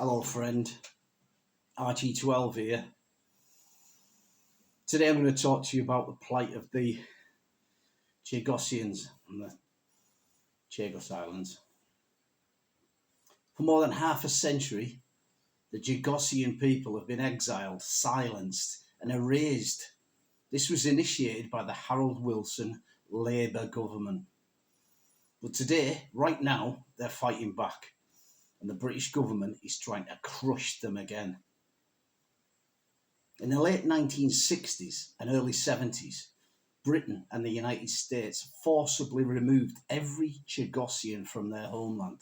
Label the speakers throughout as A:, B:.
A: Hello friend, RG12 here. Today I'm going to talk to you about the plight of the Chagossians on the Chagos Islands. For more than half a century, the Chagossian people have been exiled, silenced and erased. This was initiated by the Harold Wilson Labour government. But today, right now, they're fighting back. And the British government is trying to crush them again. In the late 1960s and early 70s, Britain and the United States forcibly removed every Chagossian from their homeland.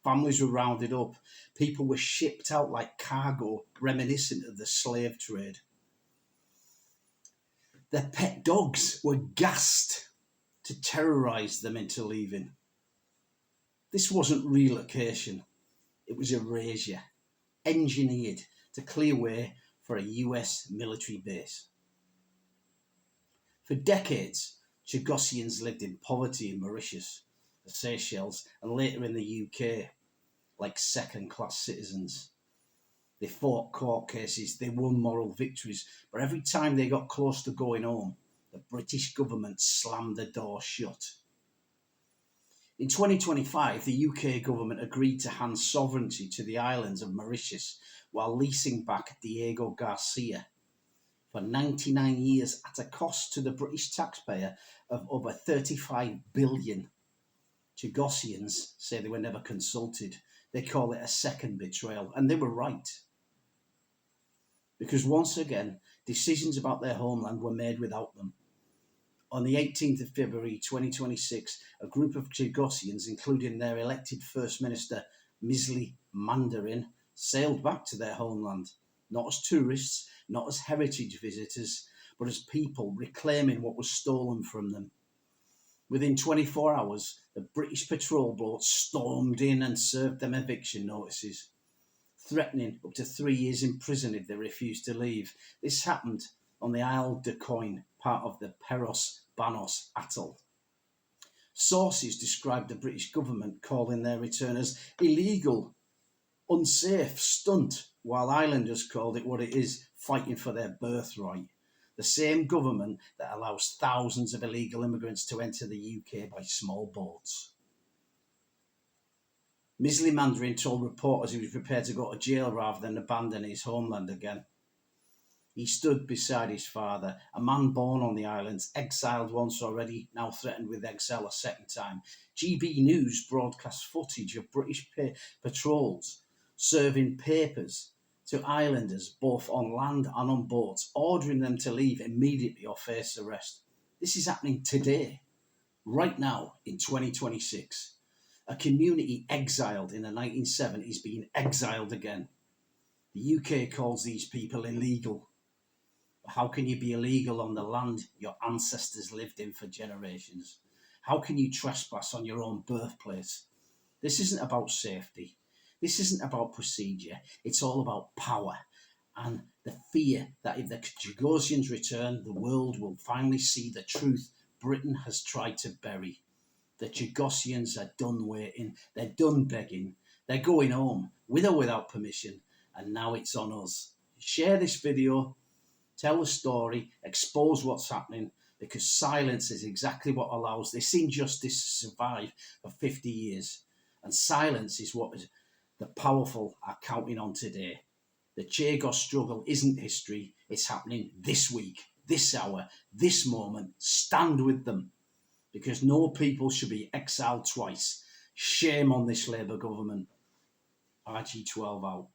A: Families were rounded up, people were shipped out like cargo, reminiscent of the slave trade. Their pet dogs were gassed to terrorise them into leaving. This wasn't relocation, it was erasure, engineered to clear way for a US military base. For decades, Chagossians lived in poverty in Mauritius, the Seychelles, and later in the UK, like second-class citizens. They fought court cases, they won moral victories, but every time they got close to going home, the British government slammed the door shut. In 2025, the UK government agreed to hand sovereignty to the islands of Mauritius while leasing back Diego Garcia for 99 years at a cost to the British taxpayer of over 35 billion. Chagossians say they were never consulted. They call it a second betrayal, and they were right. Because once again, decisions about their homeland were made without them. On the 18th of February 2026, a group of Chagossians, including their elected First Minister Misli Mandarin, sailed back to their homeland, not as tourists, not as heritage visitors, but as people reclaiming what was stolen from them. Within 24 hours, the British patrol boats stormed in and served them eviction notices, threatening up to 3 years in prison if they refused to leave. This happened on the Isle de Coin, part of the Peros Banos atoll. Sources described the British government calling their return as illegal, unsafe stunt, while islanders called it what it is, fighting for their birthright. The same government that allows thousands of illegal immigrants to enter the UK by small boats. Misli Mandarin told reporters he was prepared to go to jail rather than abandon his homeland again. He stood beside his father, a man born on the islands, exiled once already, now threatened with exile a second time. GB News broadcast footage of British patrols serving papers to islanders both on land and on boats, ordering them to leave immediately or face arrest. This is happening today, right now in 2026. A community exiled in the 1970s being exiled again. The UK calls these people illegal. How can you be illegal on the land your ancestors lived in for generations? How can you trespass on your own birthplace? This isn't about safety. This isn't about procedure. It's all about power and the fear that if the Chagossians return, the world will finally see the truth Britain has tried to bury. The Chagossians are done waiting. They're done begging. They're going home, with or without permission, and now it's on us. Share this video. Tell the story, expose what's happening, because silence is exactly what allows this injustice to survive for 50 years. And silence is what the powerful are counting on today. The Chagos struggle isn't history, it's happening this week, this hour, this moment. Stand with them, because no people should be exiled twice. Shame on this Labour government. RG12 out.